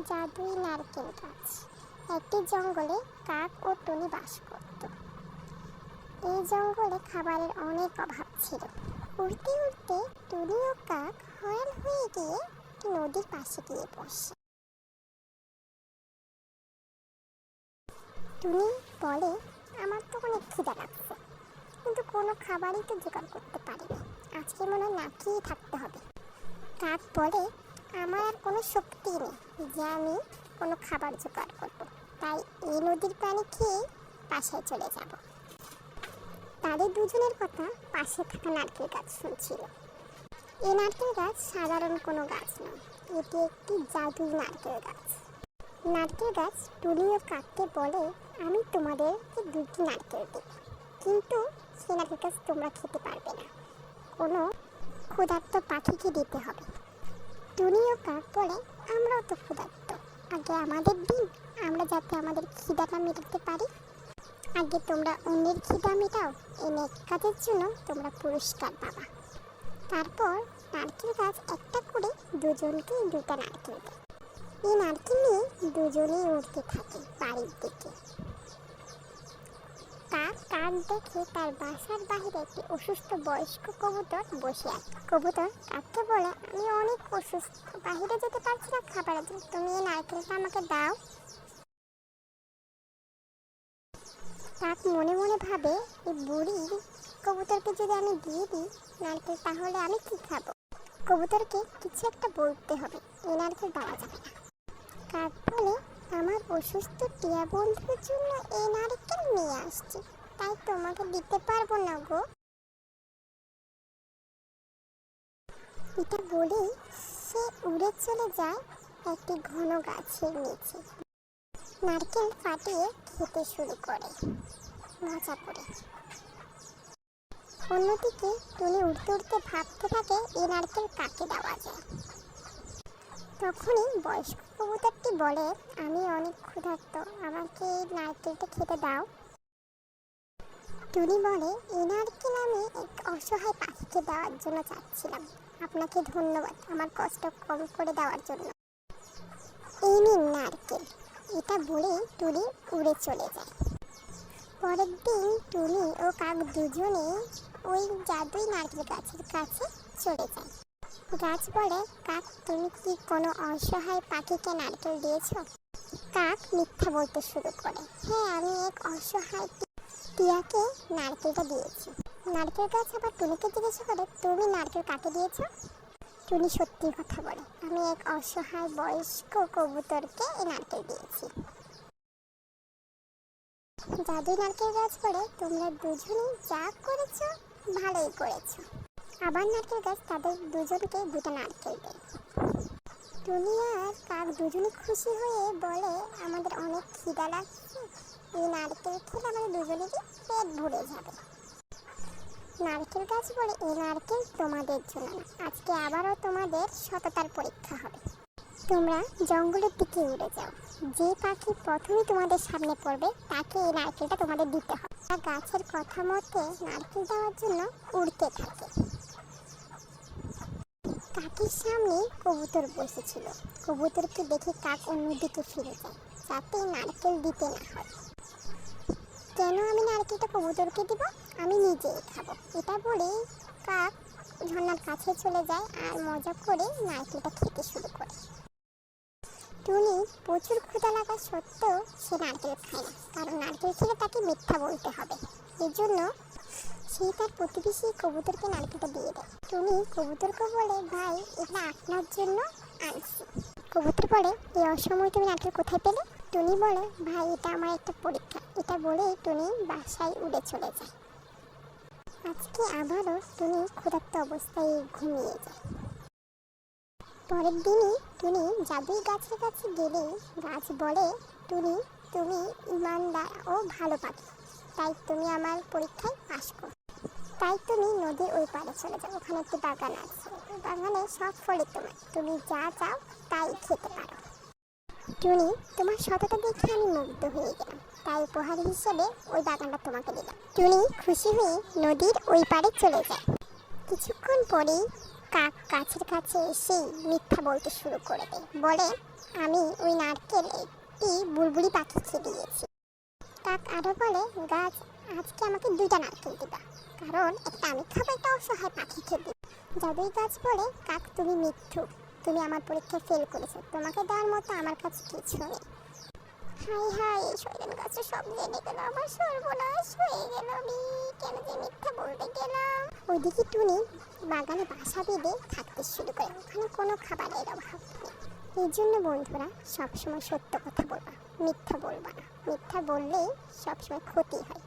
জাদুই নারকেল গাছ। একটি জঙ্গলে কাক ও টুনি বাস করত। এই জঙ্গলে খাবারের অনেক অভাব ছিল। উড়তে উড়তে টুনি ও কাক হয়রান হয়ে গিয়ে নদীর পাশে গিয়ে বসে। টুনি বলে, আমার তো অনেক খিদা লাগছে, কিন্তু কোনো খাবারই তো জোগাড় করতে পারিনি। আজকে মনে হয় না খেয়ে থাকতে হবে। কাক বলে, আমার আর কোনো শক্তি নেই যে আমি কোনো খাবার জোগাড় করবো, তাই এই নদীর পানি খেয়ে বাসায় চলে যাব। তাদের দুজনের কথা পাশে থাকা নারকেল গাছ শুনছিল। এই নারকেল গাছ সাধারণ কোনো গাছ নয়, এটি একটি জাদুই নারকেল গাছ। নারকেল গাছ টুনি ও কাককে বলে, আমি তোমাদেরকে 2টি নারকেল দিই, কিন্তু সেই নারকেল গাছ তোমরা খেতে পারবে না, কোনো ক্ষুধার্ত পাখিকে দিতে হবে। টুনি ও কাক বলে, আমরাও তো ক্ষুধার্ত, আগে আমাদের দিন, আমরা যাতে আমাদের খিদাটা মেটাতে পারি। আগে তোমরা অন্যের খিদা মেটাও, এই নেক কাজের জন্য তোমরা পুরস্কার পাবা। তারপর নারকেল গাছ একটা করে দুজনকে 2টা নারকেল দেয়। এই নারকেল নিয়ে দুজনেই উঠতে থাকে বাড়ির দিকে। কাক দেখে তার বাসার বাইরে একটি অসুস্থ বয়স্ক কবুতর বসে আছে। কবুতর কাককে বলে, আমি অনেক অসুস্থ, বাইরে যেতে পারছি না খাবারের জন্য, তুমি এই নারকেলটা আমাকে দাও। কাক মনে মনে ভাবে, এই বুড়ি কবুতরকে যদি আমি দিয়ে দিই নারকেল, তাহলে আমি কি খাবো? কবুতরকে কিছু একটা বলতে হবে, এই নারকেল দেওয়া যাবে না। কাক বলে, আমার অসুস্থ টিয়া বন্ধুর জন্য এই নারকেল নিয়ে আসছি, তাই তোমাকে দিতে পারবো না গো। এটা বলেই সে উড়ে চলে যায় একটি ঘন গাছের নিচে। নারকেল ফাটিয়ে খেতে শুরু করে মজা করে। অন্যদিকে টুনি উড়তে উড়তে ভাবতে থাকে এই নারকেল কাকে দেওয়া যায়। তখনই বয়স্ক কবুতরটি বলে, আমি অনেক ক্ষুধার্ত, আমাকে এই নারকেলটা খেতে দাও। টুনি বলে, এই নারকেল আমি এক অসহায় পাখিকে দেওয়ার জন্য চাচ্ছিলাম, আপনাকে ধন্যবাদ আমার কষ্ট কম করে দেওয়ার জন্য, এই নিন নারকেল। এটা বলে টুনি উড়ে চলে যায়। পরের দিন টুনি ও কাক দুজনে ওই জাদুই নারকেল গাছের কাছে চলে যায়। গাছ বলে, কাক তুমি কি কোনো অসহায় পাখিকে নারকেল দিয়েছ? কাক মিথ্যা বলতে শুরু করে, হ্যাঁ আমি এক অসহায় টিয়াকে নারকেলটা দিয়েছি। নারকেল গাছ আবার টুনিকে জিজ্ঞাসা করে, তুমি নারকেল কাকে দিয়েছ? টুনি সত্যি কথা বলে, আমি এক অসহায় বয়স্ক কবুতরকে এই নারকেল দিয়েছি। জাদুই নারকেল গাছ বলে, তোমরা দুজনেই যা করেছ ভালোই করেছ। আবার নারকেল গাছ তাদের দুজনকে 2টা নারকেল দেয়। টুনি আর কাক দুজনে খুশি হয়ে বলে, আমাদের অনেক খিদা লাগছে, এই নারকেল খেলে আমাদের দুজনেরই পেট ভরে যাবে। নারকেল গাছ বলে, এই নারকেল তোমাদের জন্য না, আজকে আবারও তোমাদের সততার পরীক্ষা হবে। তোমরা জঙ্গলের দিকে উড়ে যাও, যে পাখি প্রথমেই তোমাদের সামনে পড়বে তাকে এই নারকেলটা তোমাদের দিতে হবে। গাছের কথা মতে নারকেল দেওয়ার জন্য উড়তে থাকে। কাকের সামনে কবুতর বসেছিল। কবুতরকে দেখে কাক অন্যদিকে ফিরে যায়, যাতে নারকেল দিতে না হয়। কেন আমি নারকেলটা কবুতরকে দিব, আমি নিজেই খাবো, এটা বলে কাক ঝর্ণার কাছে চলে যায় আর মজা করে নারকেলটা খেতে শুরু করে। টুনি প্রচুর ক্ষুধা লাগা সত্ত্বেও সে নারকেল খায় না, কারণ নারকেল খেলে তাকে মিথ্যা বলতে হবে। এই জন্য সে তার প্রতিবেশী কবুতরকে নারকেলটা দিয়ে দেয়। টুনি কবুতরকে বলে, ভাই এটা আপনার জন্য আনছি। কবুতর বলে, এই অসময় তুমি নারকেল কোথায় পেলে? টুনি বলে, ভাই এটা আমার একটা পরীক্ষা। এটা বলেই টুনি বাসায় উড়ে চলে যায়। আজকে আবারও টুনি ক্ষুধার্ত অবস্থায় ঘুমিয়ে যায়। পরের দিনই টুনি জাদুই গাছের কাছে গেলেই গাছ বলে, টুনি তুমি ইমানদার ও ভালো পাখি, তাই তুমি আমার পরীক্ষায় পাশ করো। তাই তুমি নদীর ওই পাড়ে চলে যাও, ওখানে একটি বাগান আছে, বাগানে সব ফলই তোমার, তুমি যা চাও তাই খেতে পারো। টুনি, তোমার সততা দেখে আমি মুগ্ধ হয়ে গেলাম, তাই উপহার হিসেবে ওই বাগানটা তোমাকে দিলাম। টুনি খুশি হয়ে নদীর ওই পাড়ে চলে যায়। কিছুক্ষণ পরেই কাক গাছের কাছে এসেই মিথ্যা বলতে শুরু করে দেয়, বলে আমি ওই নারকেল একটি বুলবুলি পাখিকে দিয়েছি। কাক আরো বলে, গাছ আজকে আমাকে 2টা নারকেল দিবা, কারণ একটা আমি খাবো, একটা অসহায় পাখিকে দিব। জাদুই গাছ বলে, কাক তুমি মিথ্যুক, তুমি আমার পরীক্ষায় ফেল করেছো, তোমাকে দেওয়ার মতো আমার কাছে কিছু নেই। হাই হাই, শয়তান গাছে সব জেনে গেল, আমার সর্বনাশ হয়ে গেল, আমি কেন যে মিথ্যা বলতে গেলাম। ওইদিকে টুনি বাগানে বাসা বেঁধে থাকতে শুরু করে, ওখানে কোনো খাবারের অভাব নেই। এই জন্য বন্ধুরা সবসময় সত্য কথা বলবা, মিথ্যা বলবা না। মিথ্যা বললেই সবসময় ক্ষতি হয়।